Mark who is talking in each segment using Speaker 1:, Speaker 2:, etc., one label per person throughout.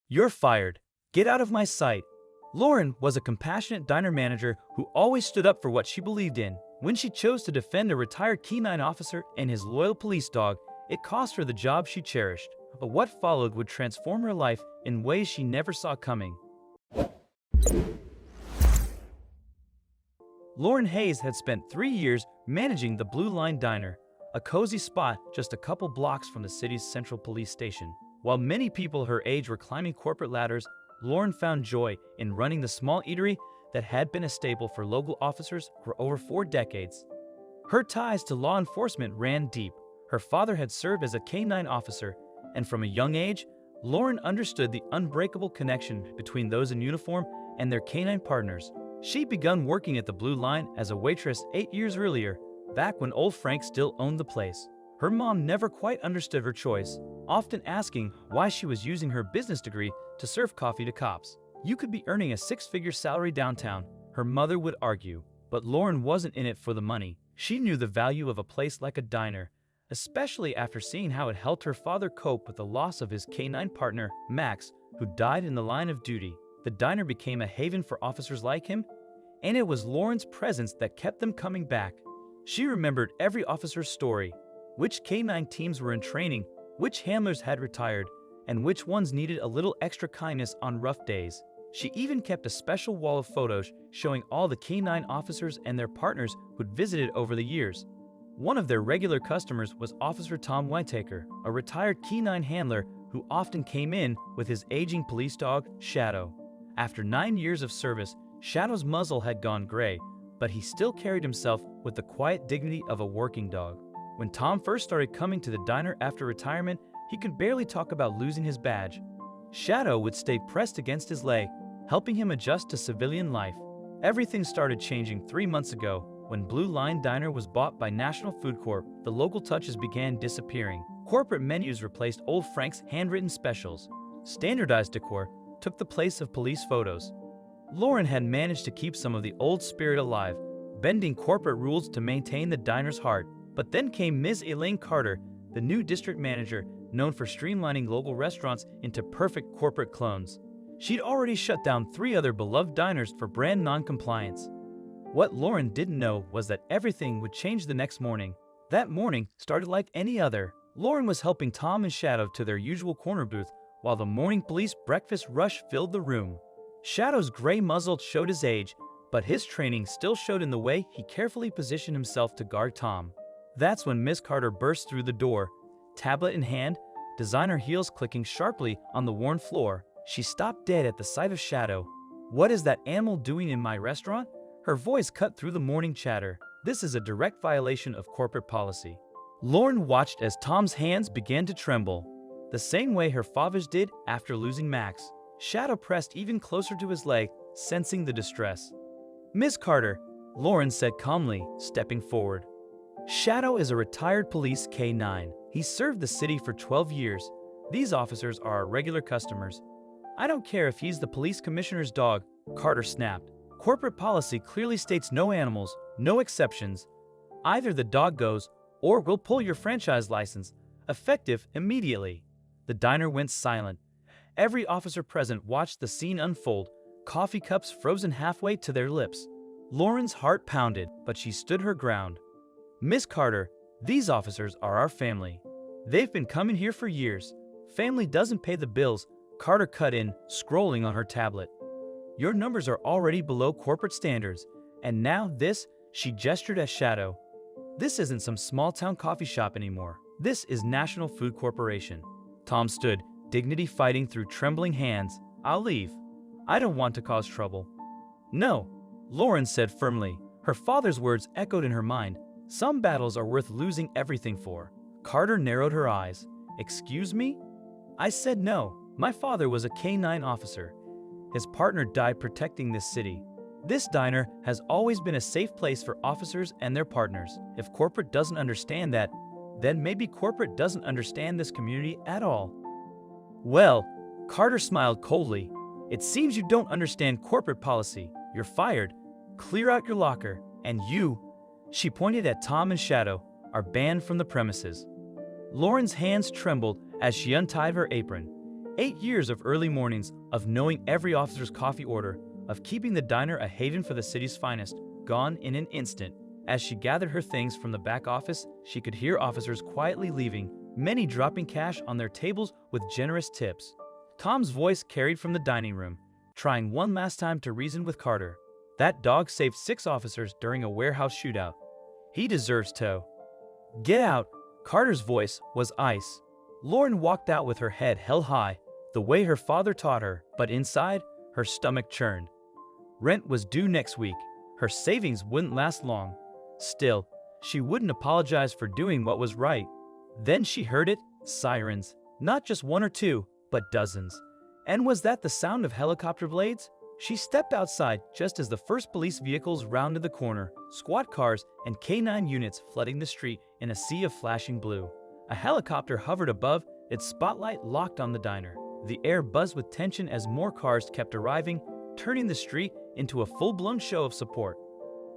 Speaker 1: You're fired. Get out of my sight. Lauren was a compassionate diner manager who always stood up for what she believed in. When she chose to defend a retired K-9 officer and his loyal police dog, it cost her the job she cherished. But what followed would transform her life in ways she never saw coming. Lauren Hayes had spent 3 years managing the Blue Line Diner, a cozy spot just a couple blocks from the city's central police station. While many people her age were climbing corporate ladders, Lauren found joy in running the small eatery that had been a staple for local officers for over 4 decades. Her ties to law enforcement ran deep. Her father had served as a K-9 officer, and from a young age, Lauren understood the unbreakable connection between those in uniform and their K-9 partners. She'd begun working at the Blue Line as a waitress 8 years earlier, back when old Frank still owned the place. Her mom never quite understood her choice, often asking why she was using her business degree to serve coffee to cops. "You could be earning a 6-figure salary downtown," her mother would argue. But Lauren wasn't in it for the money. She knew the value of a place like a diner, especially after seeing how it helped her father cope with the loss of his K-9 partner, Max, who died in the line of duty. The diner became a haven for officers like him, and it was Lauren's presence that kept them coming back. She remembered every officer's story, which K-9 teams were in training, which handlers had retired, and which ones needed a little extra kindness on rough days. She even kept a special wall of photos showing all the K-9 officers and their partners who'd visited over the years. One of their regular customers was Officer Tom Whitaker, a retired K-9 handler who often came in with his aging police dog, Shadow. After 9 years of service, Shadow's muzzle had gone gray, but he still carried himself with the quiet dignity of a working dog. When Tom first started coming to the diner after retirement, he could barely talk about losing his badge. Shadow would stay pressed against his leg, helping him adjust to civilian life. Everything started changing 3 months ago. When Blue Line Diner was bought by National Food Corp, the local touches began disappearing. Corporate menus replaced old Frank's handwritten specials. Standardized decor took the place of police photos. Lauren had managed to keep some of the old spirit alive, bending corporate rules to maintain the diner's heart. But then came Ms. Elaine Carter, the new district manager, known for streamlining local restaurants into perfect corporate clones. She'd already shut down 3 other beloved diners for brand non-compliance. What Lauren didn't know was that everything would change the next morning. That morning started like any other. Lauren was helping Tom and Shadow to their usual corner booth while the morning police breakfast rush filled the room. Shadow's gray muzzle showed his age, but his training still showed in the way he carefully positioned himself to guard Tom. That's when Miss Carter burst through the door, tablet in hand, designer heels clicking sharply on the worn floor. She stopped dead at the sight of Shadow. "What is that animal doing in my restaurant?" Her voice cut through the morning chatter. "This is a direct violation of corporate policy." Lauren watched as Tom's hands began to tremble, the same way her father's did after losing Max. Shadow pressed even closer to his leg, sensing the distress. "Miss Carter," Lauren said calmly, stepping forward. "Shadow is a retired police K-9. He served the city for 12 years. These officers are our regular customers. I don't care if he's the police commissioner's dog," Carter snapped. "Corporate policy clearly states no animals, no exceptions. Either the dog goes, or we'll pull your franchise license, effective immediately." The diner went silent. Every officer present watched the scene unfold, coffee cups frozen halfway to their lips. Lauren's heart pounded, but she stood her ground. "Miss Carter, these officers are our family. They've been coming here for years. Family doesn't pay the bills," Carter cut in, scrolling on her tablet. "Your numbers are already below corporate standards, and now this," she gestured at Shadow. "This isn't some small-town coffee shop anymore. This is National Food Corporation." Tom stood, dignity fighting through trembling hands. "I'll leave. I don't want to cause trouble." "No," Lauren said firmly. Her father's words echoed in her mind. "Some battles are worth losing everything for." Carter narrowed her eyes. "Excuse me?" "I said no. My father was a K-9 officer. His partner died protecting this city. This diner has always been a safe place for officers and their partners. If corporate doesn't understand that, then maybe corporate doesn't understand this community at all." "Well," Carter smiled coldly, "it seems you don't understand corporate policy. You're fired. Clear out your locker. And you," she pointed at Tom and Shadow, "are banned from the premises." Lauren's hands trembled as she untied her apron. 8 years of early mornings, of knowing every officer's coffee order, of keeping the diner a haven for the city's finest, gone in an instant. As she gathered her things from the back office, she could hear officers quietly leaving, many dropping cash on their tables with generous tips. Tom's voice carried from the dining room, trying one last time to reason with Carter. That dog saved 6 officers during a warehouse shootout. He deserves tow. Get out! Carter's voice was ice. Lauren walked out with her head held high, the way her father taught her, but inside, her stomach churned. Rent was due next week. Her savings wouldn't last long. Still, she wouldn't apologize for doing what was right. Then she heard it, sirens. Not just 1 or 2, but dozens. And was that the sound of helicopter blades? She stepped outside just as the first police vehicles rounded the corner, squad cars and K9 units flooding the street in a sea of flashing blue. A helicopter hovered above, its spotlight locked on the diner. The air buzzed with tension as more cars kept arriving, turning the street into a full-blown show of support.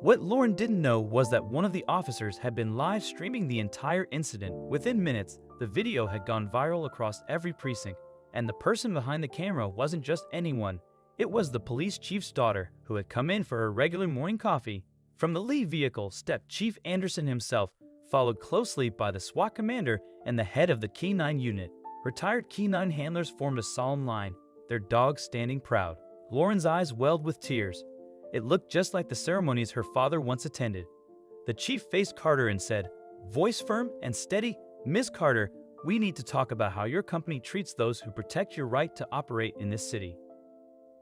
Speaker 1: What Lauren didn't know was that one of the officers had been live streaming the entire incident. Within minutes, the video had gone viral across every precinct, and the person behind the camera wasn't just anyone. It was the police chief's daughter, who had come in for her regular morning coffee. From the lead vehicle stepped Chief Anderson himself, followed closely by the SWAT commander and the head of the K9 unit. Retired K9 handlers formed a solemn line, their dogs standing proud. Lauren's eyes welled with tears. It looked just like the ceremonies her father once attended. The chief faced Carter and said, voice firm and steady, "Miss Carter, we need to talk about how your company treats those who protect your right to operate in this city."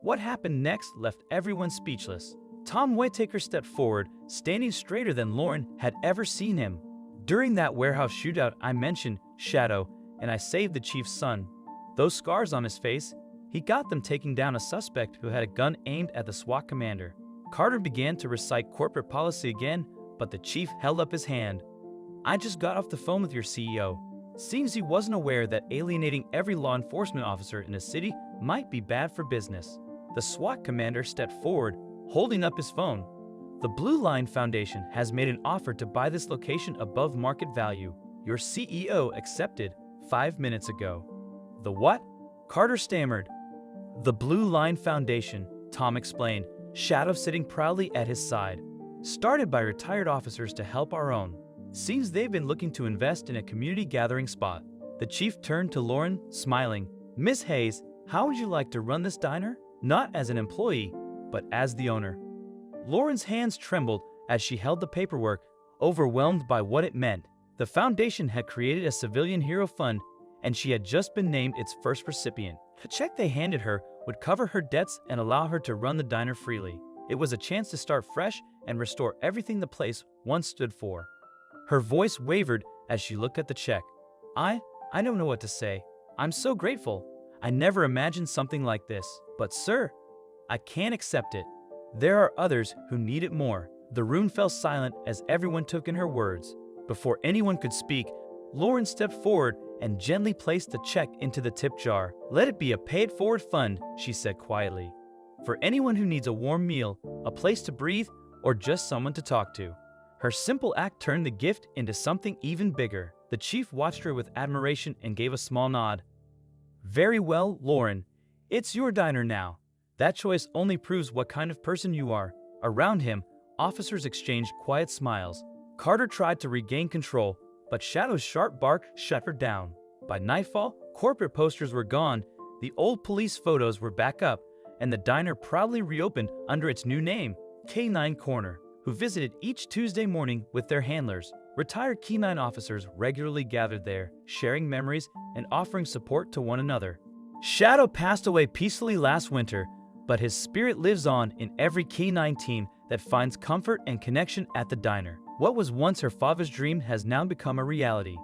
Speaker 1: What happened next left everyone speechless. Tom Whitaker stepped forward, standing straighter than Lauren had ever seen him. During that warehouse shootout, I mentioned Shadow, and I saved the chief's son. Those scars on his face, he got them taking down a suspect who had a gun aimed at the SWAT commander. Carter began to recite corporate policy again, but the chief held up his hand. "I just got off the phone with your CEO. Seems he wasn't aware that alienating every law enforcement officer in a city might be bad for business." The SWAT commander stepped forward, holding up his phone. "The Blue Line Foundation has made an offer to buy this location above market value. Your CEO accepted 5 minutes ago." "The what?" Carter stammered. "The Blue Line Foundation," Tom explained, Shadow sitting proudly at his side. "Started by retired officers to help our own. Seems they've been looking to invest in a community gathering spot." The chief turned to Lauren, smiling. "Miss Hayes, how would you like to run this diner? Not as an employee, but as the owner." Lauren's hands trembled as she held the paperwork, overwhelmed by what it meant. The foundation had created a civilian hero fund, and she had just been named its first recipient. The check they handed her would cover her debts and allow her to run the diner freely. It was a chance to start fresh and restore everything the place once stood for. Her voice wavered as she looked at the check. I don't know what to say. I'm so grateful. I never imagined something like this. But sir, I can't accept it. There are others who need it more." The room fell silent as everyone took in her words. Before anyone could speak, Lauren stepped forward and gently placed the check into the tip jar. "Let it be a pay-it-forward fund," she said quietly. "For anyone who needs a warm meal, a place to breathe, or just someone to talk to." Her simple act turned the gift into something even bigger. The chief watched her with admiration and gave a small nod. "Very well, Lauren. It's your diner now." That choice only proves what kind of person you are. Around him, officers exchanged quiet smiles. Carter tried to regain control, but Shadow's sharp bark shut her down. By nightfall, corporate posters were gone, the old police photos were back up, and the diner proudly reopened under its new name, K9 Corner, who visited each Tuesday morning with their handlers. Retired K9 officers regularly gathered there, sharing memories and offering support to one another. Shadow passed away peacefully last winter, but his spirit lives on in every K9 team that finds comfort and connection at the diner. What was once her father's dream has now become a reality.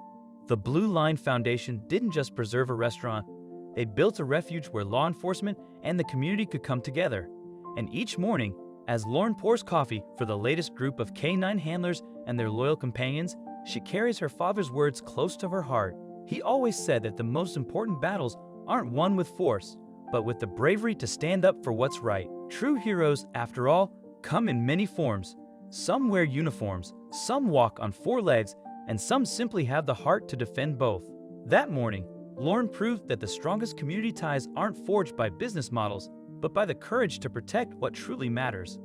Speaker 1: The Blue Line Foundation didn't just preserve a restaurant, they built a refuge where law enforcement and the community could come together. And each morning, as Lauren pours coffee for the latest group of K9 handlers and their loyal companions, she carries her father's words close to her heart. He always said that the most important battles aren't won with force, but with the bravery to stand up for what's right. True heroes, after all, come in many forms. Some wear uniforms, some walk on 4 legs, and some simply have the heart to defend both. That morning, Lauren proved that the strongest community ties aren't forged by business models, but by the courage to protect what truly matters.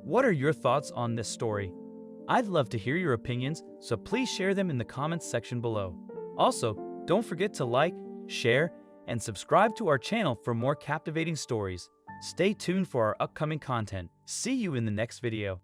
Speaker 1: What are your thoughts on this story? I'd love to hear your opinions, so please share them in the comments section below. Also, don't forget to like, share, and subscribe to our channel for more captivating stories. Stay tuned for our upcoming content. See you in the next video.